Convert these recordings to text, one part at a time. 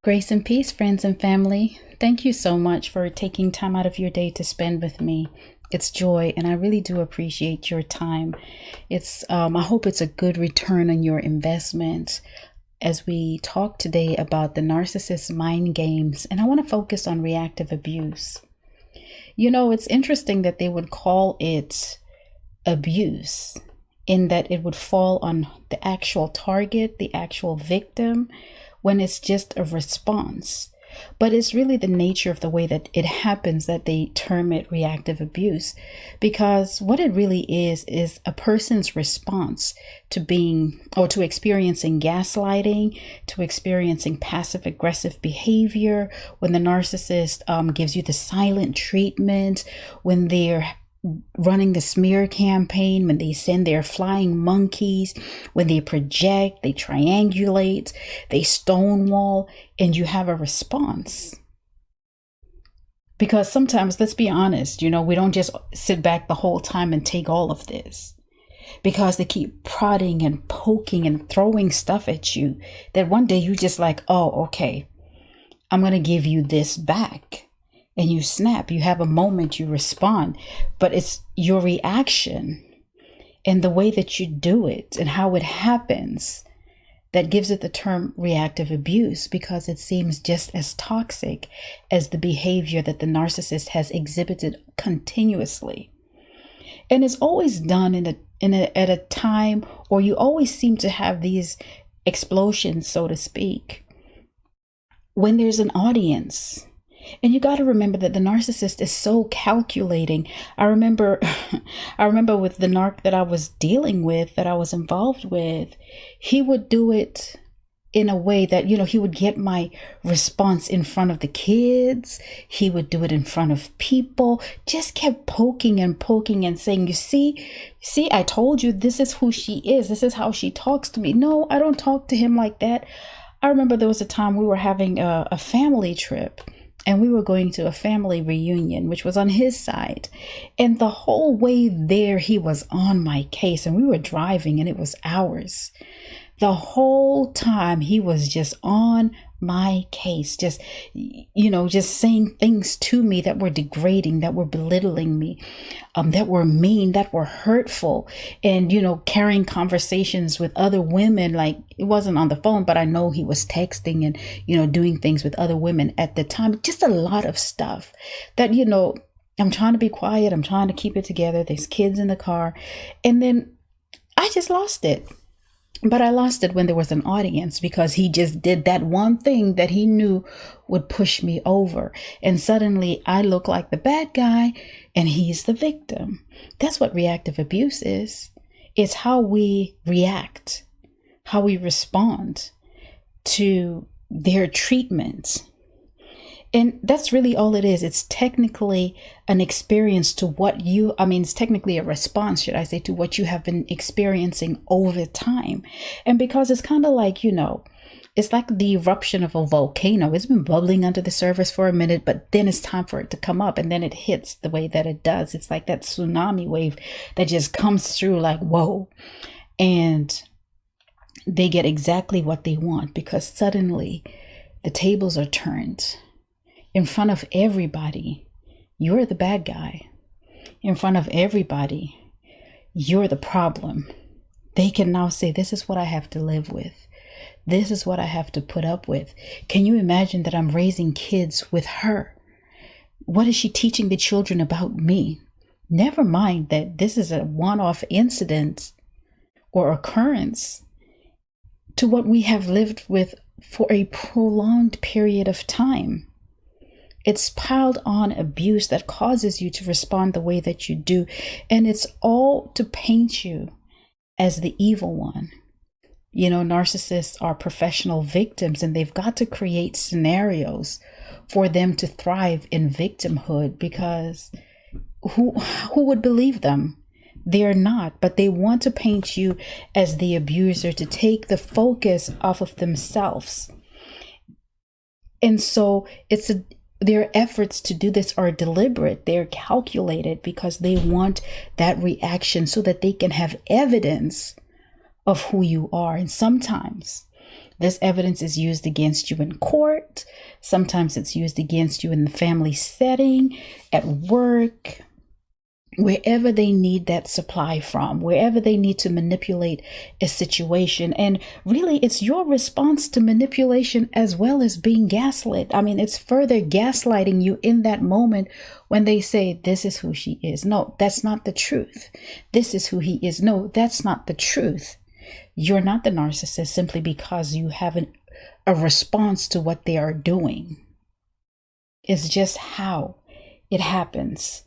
Grace and peace, friends and family. Thank you so much for taking time out of your day to spend with me. It's joy, and I really do appreciate your time. I hope it's a good return on your investment as we talk today about the narcissist mind games, and I want to focus on reactive abuse. You know, it's interesting that they would call it abuse, in that it would fall on the actual target, the actual victim, when it's just a response. But it's really the nature of the way that it happens that they term it reactive abuse, because what it really is a person's response to to experiencing gaslighting, to experiencing passive aggressive behavior, when the narcissist gives you the silent treatment, when they're running the smear campaign, when they send their flying monkeys, when they project, they triangulate, they stonewall, and you have a response. Because sometimes, let's be honest, we don't just sit back the whole time and take all of this, because they keep prodding and poking and throwing stuff at you that one day you just like, oh, okay, I'm going to give you this back. And you snap, you have a moment, you respond, but it's your reaction and the way that you do it and how it happens that gives it the term reactive abuse, because it seems just as toxic as the behavior that the narcissist has exhibited continuously. And it's always done at a time, or you always seem to have these explosions, so to speak, when there's an audience. And you got to remember that the narcissist is so calculating. I remember with the narc that I was dealing with, that I was involved with, he would do it in a way that, he would get my response in front of the kids. He would do it in front of people, just kept poking and saying, you see, I told you, this is who she is. This is how she talks to me. No, I don't talk to him like that. I remember there was a time we were having a family trip. And we were going to a family reunion, which was on his side. And the whole way there, he was on my case. And we were driving, and it was hours. The whole time, he was just on my case, just saying things to me that were degrading, that were belittling me, that were mean, that were hurtful, and, carrying conversations with other women. Like, it wasn't on the phone, but I know he was texting and, doing things with other women at the time. Just a lot of stuff that, I'm trying to be quiet. I'm trying to keep it together. There's kids in the car. And then I just lost it. But I lost it when there was an audience, because he just did that one thing that he knew would push me over. And suddenly I look like the bad guy and he's the victim. That's what reactive abuse is. It's how we react, how we respond to their treatment. And that's really all it is. It's technically an experience to it's technically a response, should I say, to what you have been experiencing over time. And because it's kind of like, it's like the eruption of a volcano. It's been bubbling under the surface for a minute, but then it's time for it to come up, and then it hits the way that it does. It's like that tsunami wave that just comes through like, whoa. And they get exactly what they want, because suddenly the tables are turned. In front of everybody, you're the bad guy. In front of everybody, you're the problem. They can now say, this is what I have to live with. This is what I have to put up with. Can you imagine that I'm raising kids with her? What is she teaching the children about me? Never mind that this is a one-off incident or occurrence to what we have lived with for a prolonged period of time. It's piled on abuse that causes you to respond the way that you do. And it's all to paint you as the evil one. Narcissists are professional victims, and they've got to create scenarios for them to thrive in victimhood, because who would believe them? They're not, but they want to paint you as the abuser, to take the focus off of themselves. And so their efforts to do this are deliberate. They're calculated, because they want that reaction so that they can have evidence of who you are. And sometimes This evidence is used against you in court. Sometimes it's used against you in the family setting, at work, wherever they need that supply from, wherever they need to manipulate a situation. And really, it's your response to manipulation as well as being gaslit. I mean, it's further gaslighting you in that moment when they say, this is who she is. No, that's not the truth. This is who he is. No, that's not the truth. You're not the narcissist simply because you have a response to what they are doing. It's just how it happens.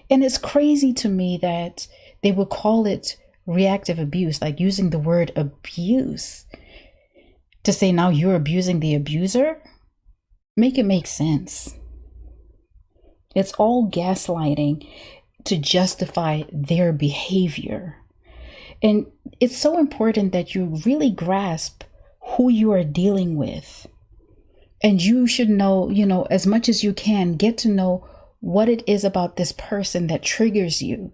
And it's crazy to me that they would call it reactive abuse, like using the word abuse to say now you're abusing the abuser. Make it make sense. It's all gaslighting to justify their behavior. And it's so important that you really grasp who you are dealing with. And you should know, as much as you can, get to know what it is about this person that triggers you.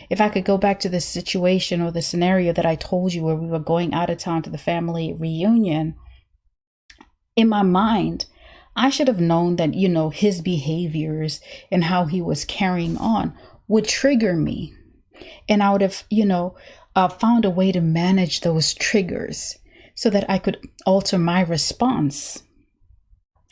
If I could go back to the situation or the scenario that I told you where we were going out of town to the family reunion, in my mind, I should have known that, his behaviors and how he was carrying on would trigger me. And I would have, found a way to manage those triggers so that I could alter my response.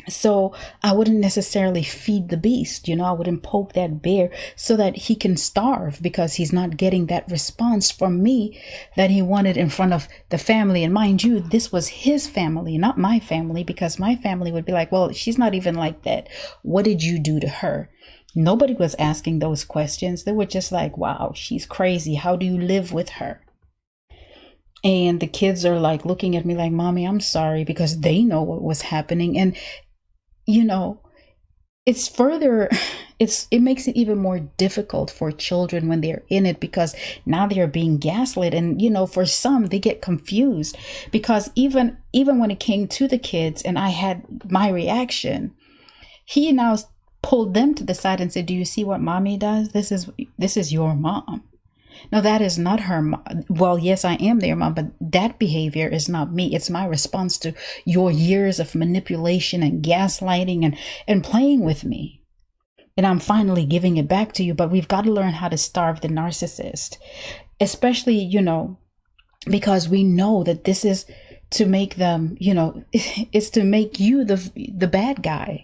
So I wouldn't necessarily feed the beast, I wouldn't poke that bear so that he can starve because he's not getting that response from me that he wanted in front of the family. And mind you, this was his family, not my family, because my family would be like, well, she's not even like that. What did you do to her? Nobody was asking those questions. They were just like, wow, she's crazy. How do you live with her? And the kids are like looking at me like, Mommy, I'm sorry, because they know what was happening. And it makes it even more difficult for children when they're in it, because now they're being gaslit. And, for some, they get confused because even when it came to the kids and I had my reaction, he now pulled them to the side and said, do you see what Mommy does? This is your mom. No, that is not her mom. Well, yes, I am their mom, but that behavior is not me. It's my response to your years of manipulation and gaslighting and playing with me. And I'm finally giving it back to you. But we've got to learn how to starve the narcissist, especially, because we know that this is to make them, it's to make you the bad guy.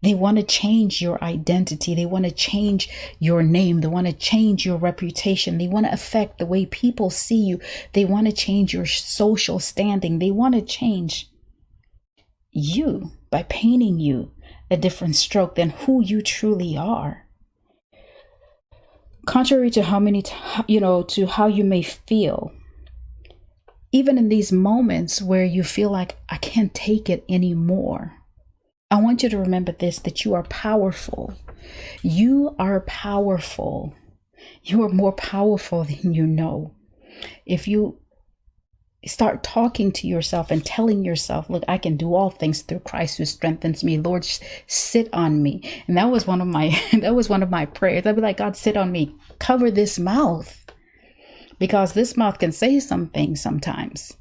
They want to change your identity. They want to change your name. They want to change your reputation. They want to affect the way people see you. They want to change your social standing. They want to change you by painting you a different stroke than who you truly are. Contrary to to how you may feel, even in these moments where you feel like I can't take it anymore, I want you to remember this, that you are powerful. You are powerful. You are more powerful than you know. If you start talking to yourself and telling yourself, look, I can do all things through Christ who strengthens me. Lord, sit on me. And that was one of my prayers. I'd be like, God, sit on me. Cover this mouth. Because this mouth can say some things sometimes.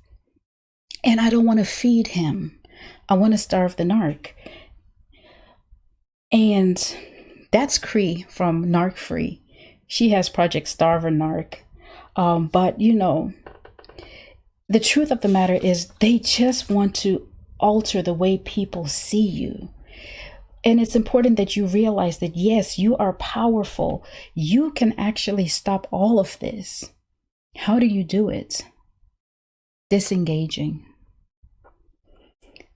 And I don't want to feed him. I want to starve the narc. And that's Cree from Narc Free. She has Project Starve or Narc. But the truth of the matter is they just want to alter the way people see you. And it's important that you realize that, yes, you are powerful. You can actually stop all of this. How do you do it? Disengaging.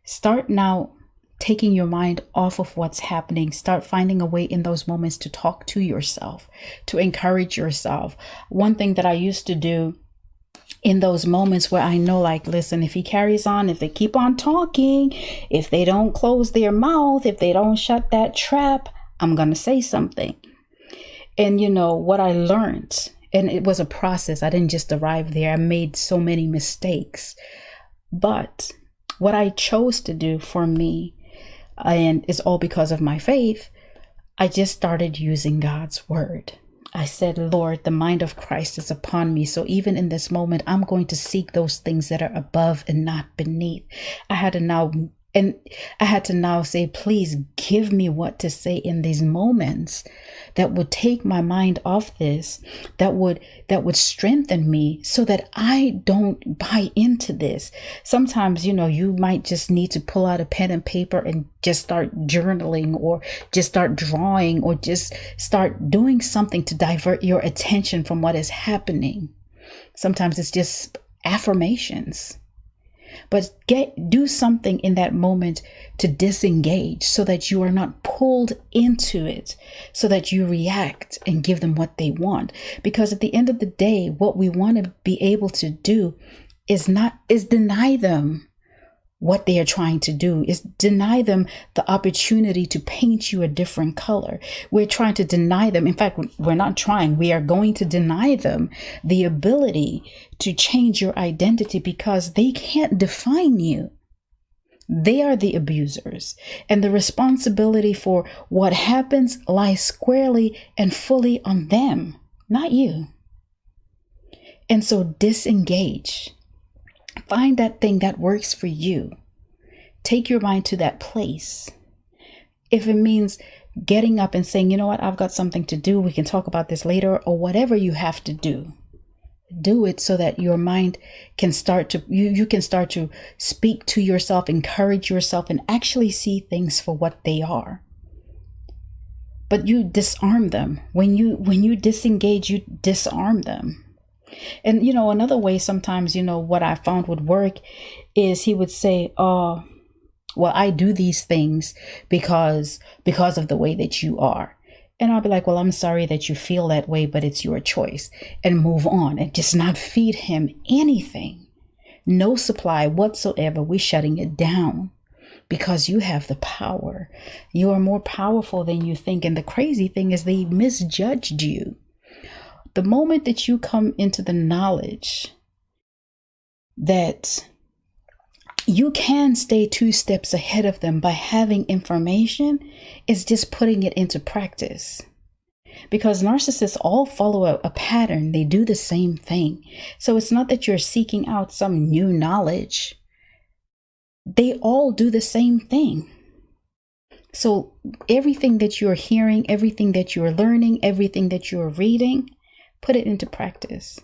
Start now taking your mind off of what's happening. Start finding a way in those moments to talk to yourself, to encourage yourself. One thing that I used to do in those moments where I know, like, listen, if he carries on, if they keep on talking, if they don't close their mouth, if they don't shut that trap, I'm going to say something. And what I learned, and it was a process. I didn't just arrive there. I made so many mistakes. But what I chose to do for me, and it's all because of my faith, I just started using God's word. I said, Lord, the mind of Christ is upon me. So even in this moment, I'm going to seek those things that are above and not beneath. I had to now say, please give me what to say in these moments that would take my mind off this, that would strengthen me so that I don't buy into this. Sometimes, you might just need to pull out a pen and paper and just start journaling, or just start drawing, or just start doing something to divert your attention from what is happening. Sometimes it's just affirmations. But do something in that moment to disengage so that you are not pulled into it, so that you react and give them what they want. Because at the end of the day, what we want to be able to do is deny them what they are trying to do, is deny them the opportunity to paint you a different color. We're trying to deny them. In fact, we're not trying. We are going to deny them the ability to change your identity, because they can't define you. They are the abusers, and the responsibility for what happens lies squarely and fully on them, not you. And so disengage. Find that thing that works for you. Take your mind to that place. If it means getting up and saying, you know what, I've got something to do, we can talk about this later, or whatever you have to do. Do it so that your mind can start to, you can start to speak to yourself, encourage yourself, and actually see things for what they are. But you disarm them. When you disengage, you disarm them. And, another way sometimes, what I found would work is he would say, oh, well, I do these things because of the way that you are. And I'll be like, well, I'm sorry that you feel that way, but it's your choice, and move on and just not feed him anything. No supply whatsoever. We're shutting it down because you have the power. You are more powerful than you think. And the crazy thing is they misjudged you. The moment that you come into the knowledge that you can stay 2 steps ahead of them by having information, is just putting it into practice. Because narcissists all follow a pattern. They do the same thing. So it's not that you're seeking out some new knowledge. They all do the same thing. So everything that you're hearing, everything that you're learning, everything that you're reading, put it into practice.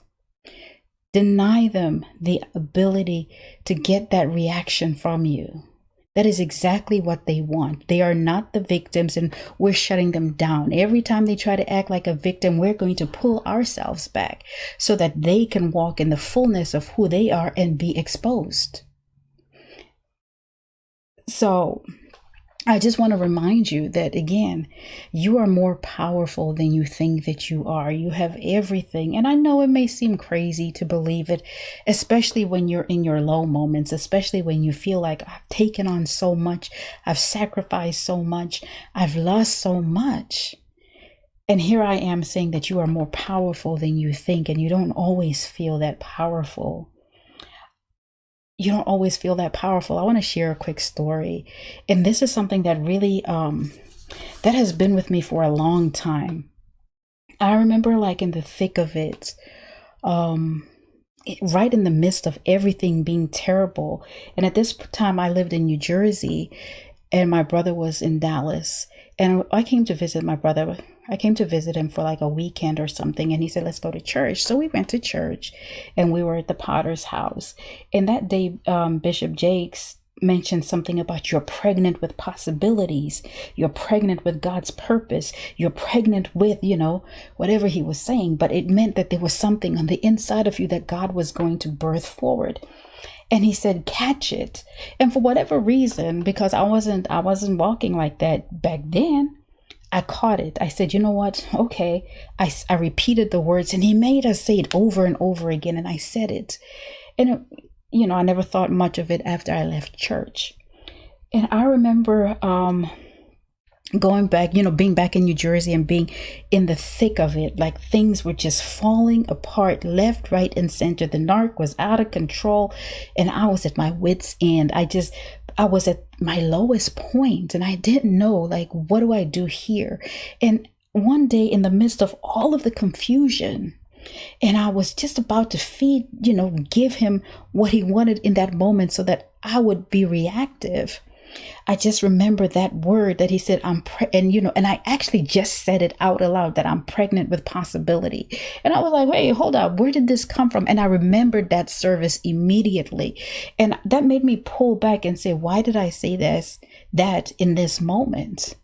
Deny them the ability to get that reaction from you. That is exactly what they want. They are not the victims, and we're shutting them down. Every time they try to act like a victim, we're going to pull ourselves back so that they can walk in the fullness of who they are and be exposed. So I just want to remind you that, again, you are more powerful than you think that you are. You have everything. And I know it may seem crazy to believe it, especially when you're in your low moments, especially when you feel like I've taken on so much, I've sacrificed so much, I've lost so much. And here I am saying that you are more powerful than you think, and you don't always feel that powerful. You don't always feel that powerful. I want to share a quick story. And this is something that really, that has been with me for a long time. I remember, like, in the thick of it, right in the midst of everything being terrible. And at this time I lived in New Jersey, and my brother was in Dallas. And I came to visit my brother. I came to visit him for like a weekend or something. And he said, let's go to church. So we went to church, and we were at the Potter's house. And that day, Bishop Jakes mentioned something about you're pregnant with possibilities. You're pregnant with God's purpose. You're pregnant with, whatever he was saying. But it meant that there was something on the inside of you that God was going to birth forward. And he said, catch it. And for whatever reason, because I wasn't walking like that back then, I caught it. I said, you know what? Okay. I repeated the words, and he made us say it over and over again. And I said it. And, I never thought much of it after I left church. And I remember going back, being back in New Jersey and being in the thick of it. Like, things were just falling apart left, right, and center. The narc was out of control, and I was at my wit's end. I was at my lowest point, and I didn't know, like, what do I do here? And one day in the midst of all of the confusion, and I was just about to feed, give him what he wanted in that moment so that I would be reactive. I just remember that word that he said, and I actually just said it out aloud, that I'm pregnant with possibility. And I was like, wait, hold up, where did this come from? And I remembered that service immediately. And that made me pull back and say, why did I say that in this moment?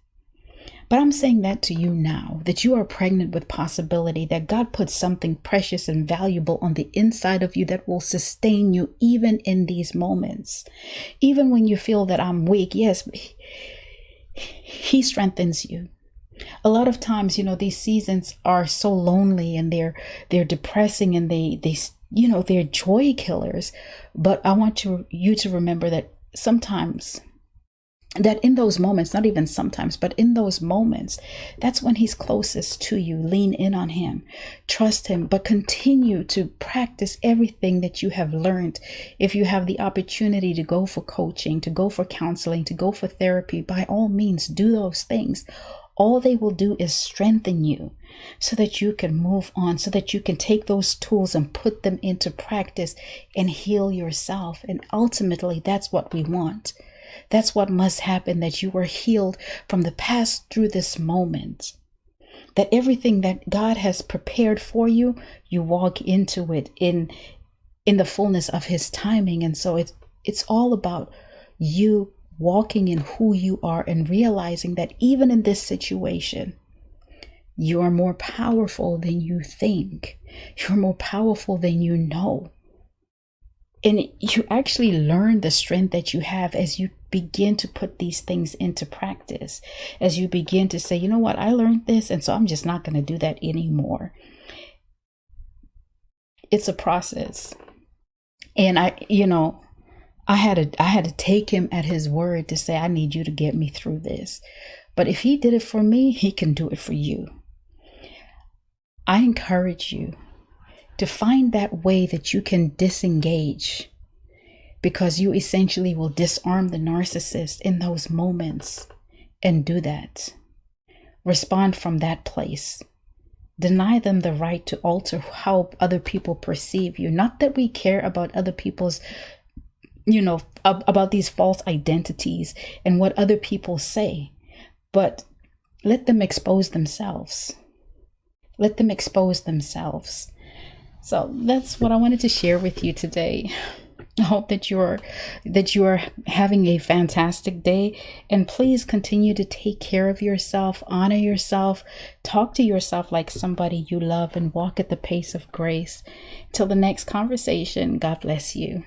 But I'm saying that to you now, that you are pregnant with possibility, that God put something precious and valuable on the inside of you that will sustain you even in these moments. Even when you feel that I'm weak, yes, he strengthens you. A lot of times, these seasons are so lonely and they're depressing, and they're joy killers. But I want you to remember that sometimes, that in those moments, not even sometimes, but in those moments, that's when he's closest to you. Lean in on him, trust him, but continue to practice everything that you have learned. If you have the opportunity to go for coaching, to go for counseling, to go for therapy, by all means, do those things. All they will do is strengthen you so that you can move on, so that you can take those tools and put them into practice and heal yourself. And ultimately, that's what we want. That's what must happen, that you are healed from the past through this moment. That everything that God has prepared for you, you walk into it in the fullness of his timing. And so it's all about you walking in who you are and realizing that even in this situation, you are more powerful than you think. You're more powerful than you know. And you actually learn the strength that you have as you begin to put these things into practice, as you begin to say, you know what, I learned this, and so I'm just not going to do that anymore. It's a process. And I had to take him at his word to say, I need you to get me through this. But if he did it for me, he can do it for you. I encourage you to find that way that you can disengage, because you essentially will disarm the narcissist in those moments. And do that. Respond from that place. Deny them the right to alter how other people perceive you. Not that we care about other people's, about these false identities and what other people say, but let them expose themselves. Let them expose themselves. So that's what I wanted to share with you today. I hope that you are having a fantastic day, and please continue to take care of yourself, honor yourself, talk to yourself like somebody you love, and walk at the pace of grace. Till the next conversation, God bless you.